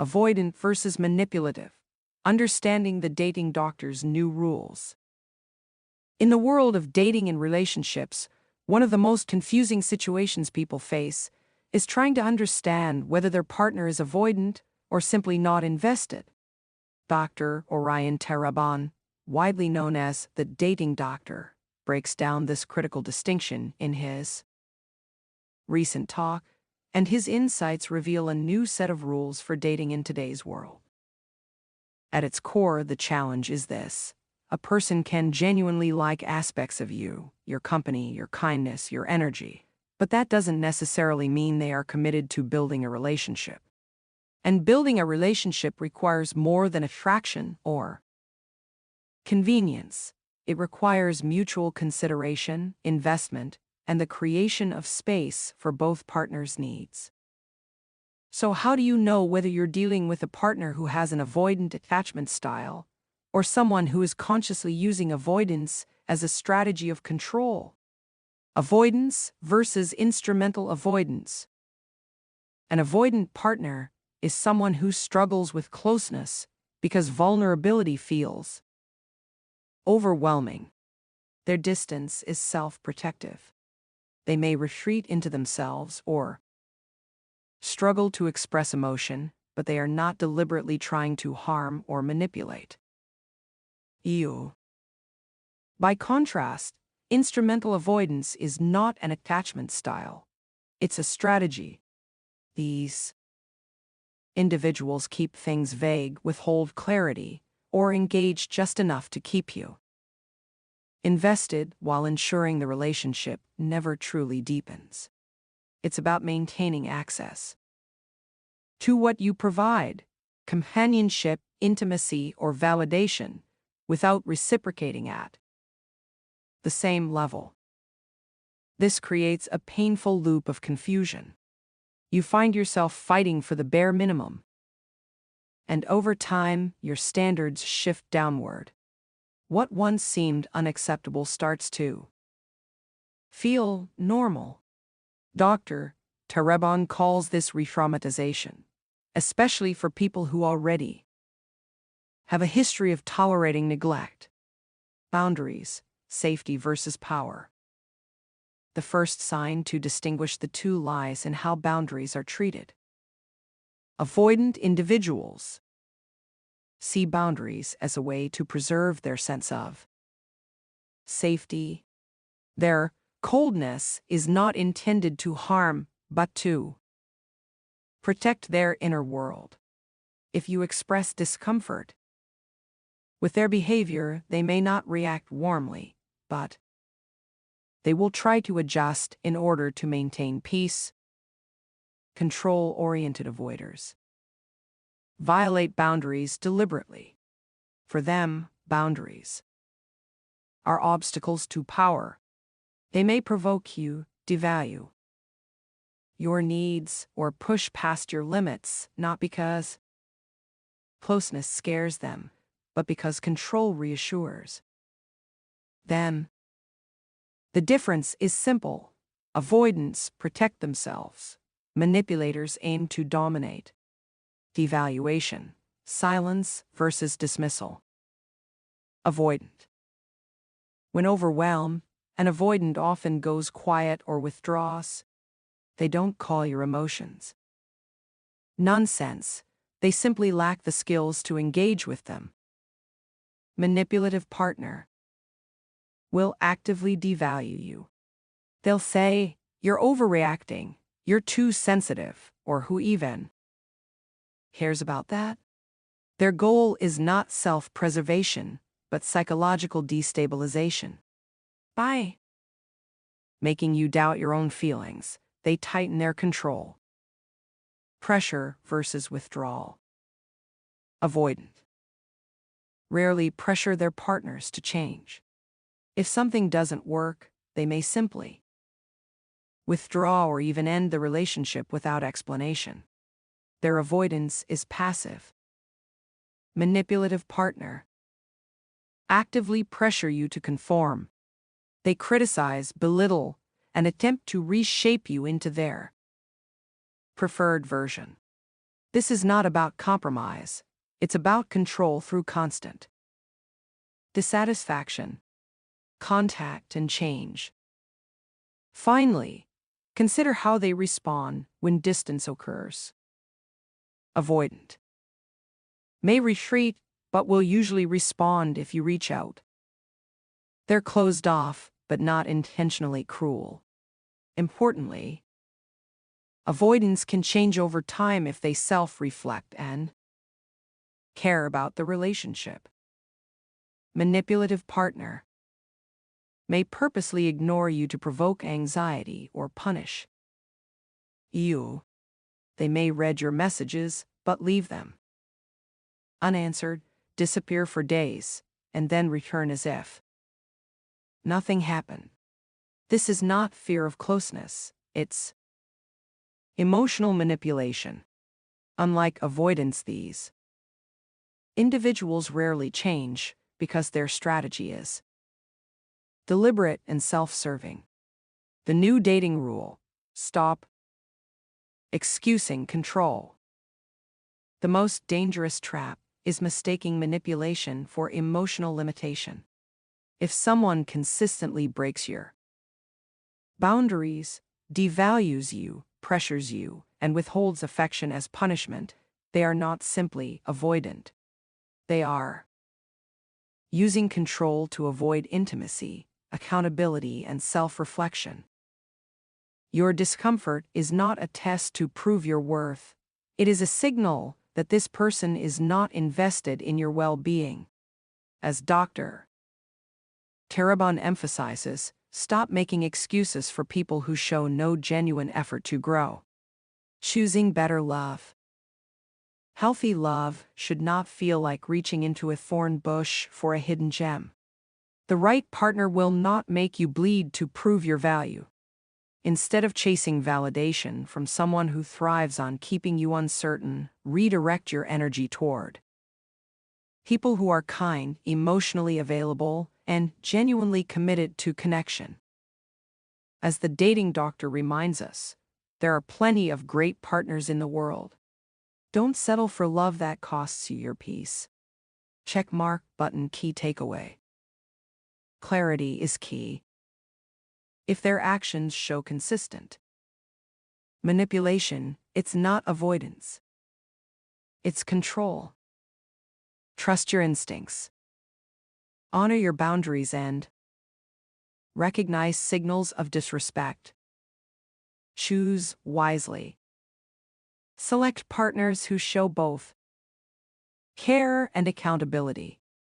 Avoidant versus manipulative. Understanding the dating doctor's new rules. In the world of dating and relationships, one of the most confusing situations people face is trying to understand whether their partner is avoidant or simply not invested. Dr. Orion Taraban, widely known as the dating doctor, breaks down this critical distinction in his recent talk, and his insights reveal a new set of rules for dating in today's world. At its core, the challenge is this: a person can genuinely like aspects of you, your company, your kindness, your energy, but that doesn't necessarily mean they are committed to building a relationship. And building a relationship requires more than attraction or convenience. It requires mutual consideration, investment, and the creation of space for both partners' needs. So how do you know whether you're dealing with a partner who has an avoidant attachment style or someone who is consciously using avoidance as a strategy of control? Avoidance versus instrumental avoidance. An avoidant partner is someone who struggles with closeness because vulnerability feels overwhelming. Their distance is self-protective. They may retreat into themselves or struggle to express emotion, but they are not deliberately trying to harm or manipulate you. By contrast, instrumental avoidance is not an attachment style. It's a strategy. These individuals keep things vague, withhold clarity, or engage just enough to keep you invested while ensuring the relationship never truly deepens. It's about maintaining access to what you provide, companionship, intimacy, or validation, without reciprocating at the same level. This creates a painful loop of confusion. You find yourself fighting for the bare minimum, and over time, your standards shift downward. What once seemed unacceptable starts to feel normal. Dr. Taraban calls this re-traumatization, especially for people who already have a history of tolerating neglect. Boundaries, safety versus power. The first sign to distinguish the two lies in how boundaries are treated. Avoidant individuals see boundaries as a way to preserve their sense of safety. Their coldness is not intended to harm, but to protect their inner world. If you express discomfort with their behavior, they may not react warmly, but they will try to adjust in order to maintain peace. Control-oriented avoiders violate boundaries deliberately. For them, boundaries are obstacles to power. They may provoke you, devalue your needs, or push past your limits, not because closeness scares them, but because control reassures them. The difference is simple. Avoidants protect themselves. Manipulators aim to dominate. Devaluation, silence versus dismissal. Avoidant. When overwhelmed, an avoidant often goes quiet or withdraws. They don't call your emotions nonsense. They simply lack the skills to engage with them. Manipulative partner will actively devalue you. They'll say, "You're overreacting, you're too sensitive," or "Who even cares about that?" Their goal is not self-preservation, but psychological destabilization. By making you doubt your own feelings, they tighten their control. Pressure versus withdrawal. Avoidant rarely pressure their partners to change. If something doesn't work, they may simply withdraw or even end the relationship without explanation. Their avoidance is passive. Manipulative partner actively pressure you to conform. They criticize, belittle, and attempt to reshape you into their preferred version. This is not about compromise. It's about control through constant dissatisfaction, contact, and change. Finally, consider how they respond when distance occurs. Avoidant may retreat, but will usually respond if you reach out. They're closed off, but not intentionally cruel. Importantly, avoidance can change over time if they self-reflect and care about the relationship. Manipulative partner may purposely ignore you to provoke anxiety or punish you. They may read your messages, but leave them unanswered, disappear for days, and then return as if nothing happened. This is not fear of closeness, it's emotional manipulation. Unlike avoidance, these individuals rarely change because their strategy is deliberate and self-serving. The new dating rule: stop excusing control. The most dangerous trap is mistaking manipulation for emotional limitation. If someone consistently breaks your boundaries, devalues you, pressures you, and withholds affection as punishment, they are not simply avoidant. They are using control to avoid intimacy, accountability, and self-reflection. Your discomfort is not a test to prove your worth. It is a signal that this person is not invested in your well-being. As Dr. Terabon emphasizes, stop making excuses for people who show no genuine effort to grow. Choosing better love. Healthy love should not feel like reaching into a thorn bush for a hidden gem. The right partner will not make you bleed to prove your value. Instead of chasing validation from someone who thrives on keeping you uncertain, redirect your energy toward people who are kind, emotionally available, and genuinely committed to connection. As the dating doctor reminds us, there are plenty of great partners in the world. Don't settle for love that costs you your peace. Check mark button. Key takeaway: clarity is key. If their actions show consistent manipulation, it's not avoidance. It's control. Trust your instincts. Honor your boundaries and recognize signals of disrespect. Choose wisely. Select partners who show both care and accountability.